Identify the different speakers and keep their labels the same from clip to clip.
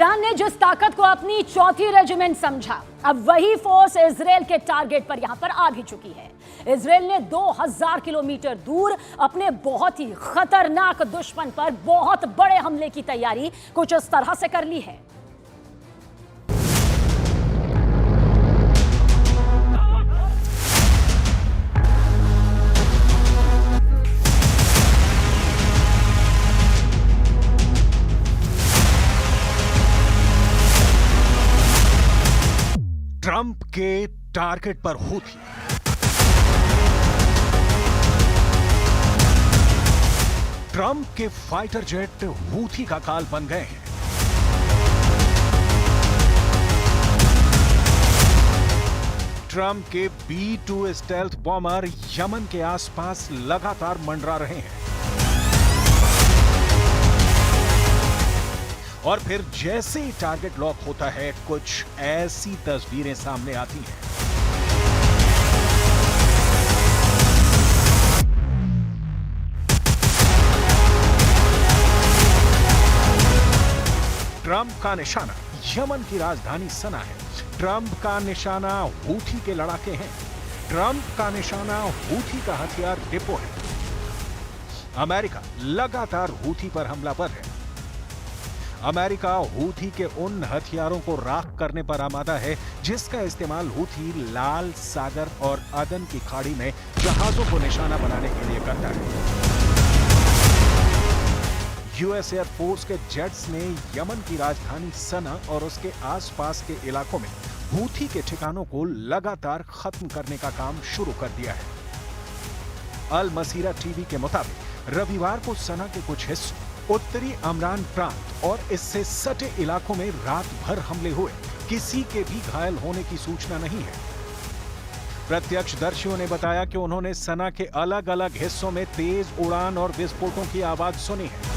Speaker 1: Iran ने जिस ताकत को अपनी चौथी रेजिमेंट समझा, अब वही फोर्स इजराइल के टारगेट पर यहां पर आ भी चुकी है। इजराइल ने 2000 किलोमीटर दूर अपने बहुत ही खतरनाक दुश्मन पर बहुत बड़े हमले की तैयारी कुछ इस तरह से कर ली है।
Speaker 2: ट्रंप के टारगेट पर हूथी। ट्रंप के फाइटर जेट हूथी का काल बन गए हैं। ट्रंप के B-2 स्टेल्थ बॉमर यमन के आसपास लगातार मंडरा रहे हैं और फिर जैसे ही टारगेट लॉक होता है, कुछ ऐसी तस्वीरें सामने आती हैं। ट्रंप का निशाना यमन की राजधानी सना है। ट्रंप का निशाना हूथी के लड़ाके हैं। ट्रंप का निशाना हूथी का हथियार डिपो है। अमेरिका लगातार हूथी पर हमलावर है। अमेरिका हूथी के उन हथियारों को राख करने पर आमादा है जिसका इस्तेमाल हूथी लाल सागर और अदन की खाड़ी में जहाजों को निशाना बनाने के लिए करता है। यूएस एयरफोर्स के जेट्स ने यमन की राजधानी सना और उसके आसपास के इलाकों में हूथी के ठिकानों को लगातार खत्म करने का काम शुरू कर दिया है। अल मसीरा टीवी के मुताबिक रविवार को सना के कुछ हिस्सों, उत्तरी अमरान प्रांत और इससे सटे इलाकों में रात भर हमले हुए। किसी के भी घायल होने की सूचना नहीं है। प्रत्यक्षदर्शियों ने बताया कि उन्होंने सना के अलग अलग हिस्सों में तेज उड़ान और विस्फोटों की आवाज सुनी है।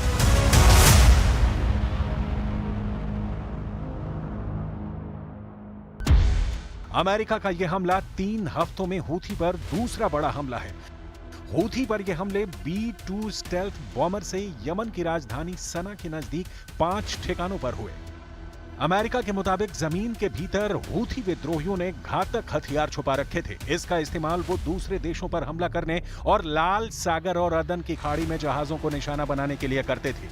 Speaker 2: अमेरिका का यह हमला 3 हफ्तों में हूथी पर दूसरा बड़ा हमला है। हूथी पर यह हमले B-2 स्टेल्थ बॉमर से यमन की राजधानी सना के नजदीक 5 ठिकानों पर हुए। अमेरिका के मुताबिक जमीन के भीतर हूथी विद्रोहियों ने घातक हथियार छुपा रखे थे। इसका इस्तेमाल वो दूसरे देशों पर हमला करने और लाल सागर और अदन की खाड़ी में जहाजों को निशाना बनाने के लिए करते थे।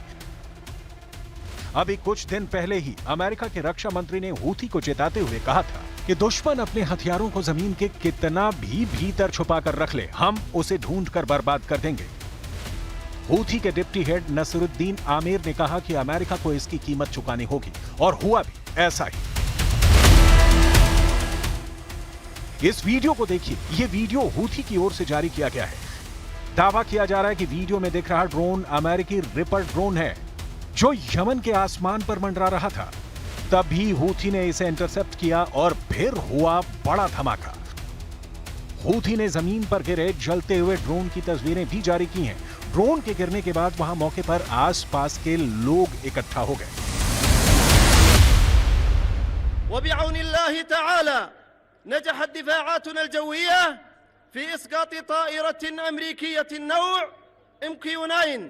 Speaker 2: अभी कुछ दिन पहले ही अमेरिका के रक्षा मंत्री ने हूथी को चेताते हुए कहा था कि दुश्मन अपने हथियारों को जमीन के कितना भी भीतर छुपा कर रख ले, हम उसे ढूंढ कर बर्बाद कर देंगे। हूथी के डिप्टी हेड नसरुद्दीन आमिर ने कहा कि अमेरिका को इसकी कीमत चुकानी होगी और हुआ भी ऐसा ही। इस वीडियो को देखिए। यह वीडियो हूथी की ओर से जारी किया गया है। दावा किया जा रहा है कि वीडियो में दिख रहा ड्रोन अमेरिकी रिपर ड्रोन है जो यमन के आसमान पर मंडरा रहा था। तभी हूथी ने इसे इंटरसेप्ट किया और फिर हुआ बड़ा धमाका। हूथी ने जमीन पर गिरे जलते हुए ड्रोन की तस्वीरें भी जारी की हैं। ड्रोन के गिरने के बाद वहां मौके पर आसपास के लोग इकट्ठा हो गए।
Speaker 3: वबिअउनिल्लाहि तआला नजहत दिफाआतुना अल-जविय्या फी इस्कात ताइरतिन अमरीकियतिन नौ' MQ-9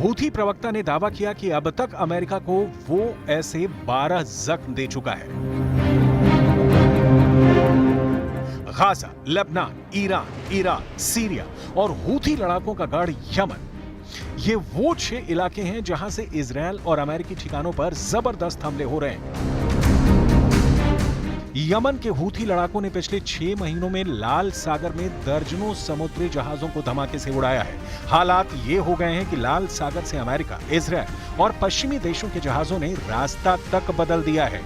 Speaker 2: हूथी प्रवक्ता ने दावा किया कि अब तक अमेरिका को वो ऐसे 12 जख्म दे चुका है। Gaza, Lebanon, Iran, Iraq, Syria और हूथी लड़ाकों का गढ़ यमन, ये वो 6 इलाके हैं जहां से इजरायल और अमेरिकी ठिकानों पर जबरदस्त हमले हो रहे हैं। यमन के हूथी लड़ाकों ने पिछले 6 महीनों में लाल सागर में दर्जनों समुद्री जहाजों को धमाके से उड़ाया है। हालात ये हो गए हैं कि लाल सागर से अमेरिका, इजरायल और पश्चिमी देशों के जहाजों ने रास्ता तक बदल दिया है।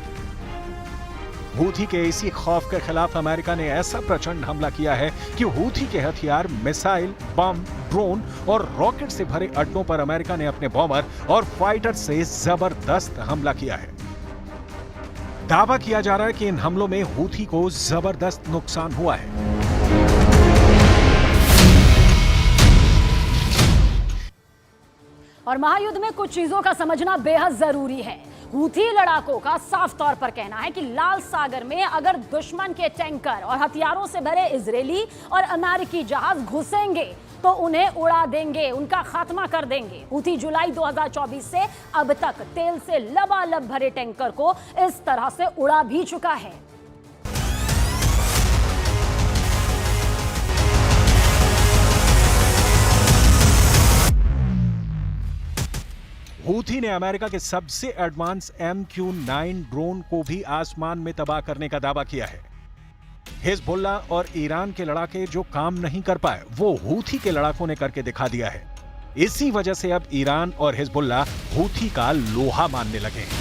Speaker 2: हूथी के इसी खौफ के खिलाफ अमेरिका ने ऐसा प्रचंड हमला किया है कि हूथी के हथियार, मिसाइल, बम, ड्रोन और रॉकेट से भरे अड्डों पर अमेरिका ने अपने बॉम्बर और फाइटर से जबरदस्त हमला किया है। दावा किया जा रहा है कि इन हमलों में हूथी को जबरदस्त नुकसान हुआ है।
Speaker 1: और महायुद्ध में कुछ चीजों का समझना बेहद जरूरी है। हूथी लड़ाकों का साफ तौर पर कहना है कि लाल सागर में अगर दुश्मन के टैंकर और हथियारों से भरे इजरायली और अमेरिकी जहाज घुसेंगे तो उन्हें उड़ा देंगे, उनका खात्मा कर देंगे। हूथी जुलाई 2024 से अब तक तेल से लबालब भरे टैंकर को इस तरह से उड़ा भी चुका है।
Speaker 2: हूथी ने अमेरिका के सबसे एडवांस MQ-9 ड्रोन को भी आसमान में तबाह करने का दावा किया है। हिजबुल्ला और ईरान के लड़ाके जो काम नहीं कर पाए वो हूथी के लड़ाकों ने करके दिखा दिया है। इसी वजह से अब ईरान और हिजबुल्ला हूथी का लोहा मानने लगे हैं।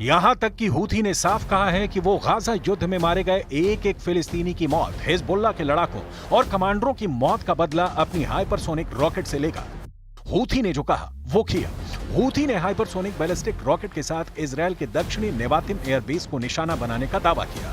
Speaker 2: यहां तक कि हूथी ने साफ कहा है कि वो गाजा युद्ध में मारे गए एक एक फिलिस्तीनी की मौत, हिजबुल्ला के लड़ाकों और कमांडरों की मौत का बदला अपनी हाइपरसोनिक रॉकेट से लेगा। हूथी ने जो कहा वो किया। हूथी ने हाइपरसोनिक बैलिस्टिक रॉकेट के साथ इजरायल के दक्षिणी नेवातिम एयरबेस को निशाना बनाने का दावा किया।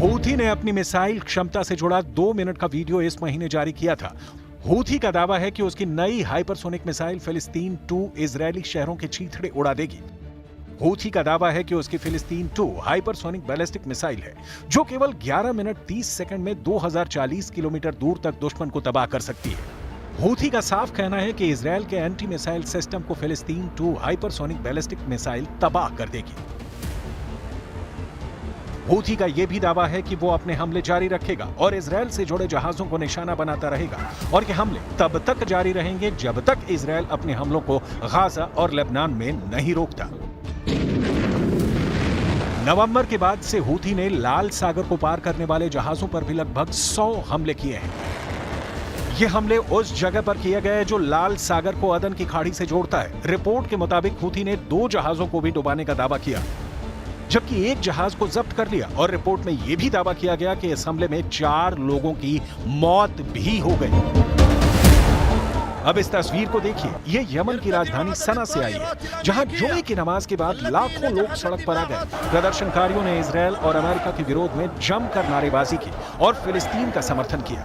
Speaker 2: हूथी ने अपनी मिसाइल क्षमता से जुड़ा 2 मिनट का वीडियो इस महीने जारी किया था। हूथी का दावा है कि उसकी नई हाइपरसोनिक मिसाइल फिलिस्तीन 2 इजरायली शहरों के चीथड़े उड़ा देगी। हूथी का दावा है कि उसकी फिलिस्तीन 2 हाइपरसोनिक बैलिस्टिक मिसाइल है जो केवल 11 मिनट 30 सेकंड में 2040 किलोमीटर दूर तक दुश्मन को तबाह कर सकती है। हूथी का साफ कहना है कि इजरायल के एंटी मिसाइल सिस्टम को फिलिस्तीन 2 हाइपरसोनिक बैलिस्टिक मिसाइल तबाह कर देगी। हूथी का यह भी दावा है कि वो अपने हमले जारी रखेगा और इजरायल से जुड़े जहाजों को निशाना बनाता रहेगा और ये हमले तब तक जारी रहेंगे जब तक इजरायल अपने हमलों को गाजा और लेबनान में नहीं रोकता। नवंबर के बाद से हूथी ने लाल सागर को पार करने वाले जहाजों पर भी लगभग 100 हमले किए हैं। ये हमले उस जगह पर किए गए जो लाल सागर को अदन की खाड़ी से जोड़ता है। रिपोर्ट के मुताबिक हूथी ने 2 जहाजों को भी डुबाने का दावा किया, जबकि एक जहाज को जब्त कर लिया और रिपोर्ट में यह भी दावा किया गया कि इस हमले में 4 लोगों की मौत भी हो गई। अब इस तस्वीर को देखिए, ये यमन की राजधानी सना से आई है, जहां जुमे की नमाज के बाद लाखों लोग सड़क पर आ गए। प्रदर्शनकारियों ने इजरायल और अमेरिका के विरोध में जमकर नारेबाजी की और फिलिस्तीन का समर्थन किया।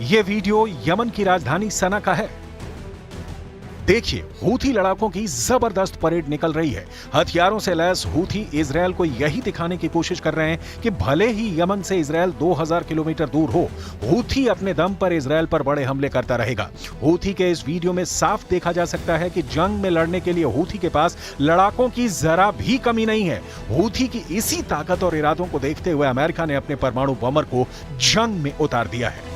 Speaker 2: ये वीडियो यमन की राजधानी सना का है। देखिए, हूथी लड़ाकों की जबरदस्त परेड निकल रही है। हथियारों से लैस हूथी इजरायल को यही दिखाने की कोशिश कर रहे हैं कि भले ही यमन से इजरायल 2000 किलोमीटर दूर हो, हूथी अपने दम पर इजरायल पर बड़े हमले करता रहेगा। हूथी के इस वीडियो में साफ देखा जा सकता है कि जंग में लड़ने के लिए हूथी के पास लड़ाकों की जरा भी कमी नहीं है। हूथी की इसी ताकत और इरादों को देखते हुए अमेरिका ने अपने परमाणु बमर को जंग में उतार दिया है।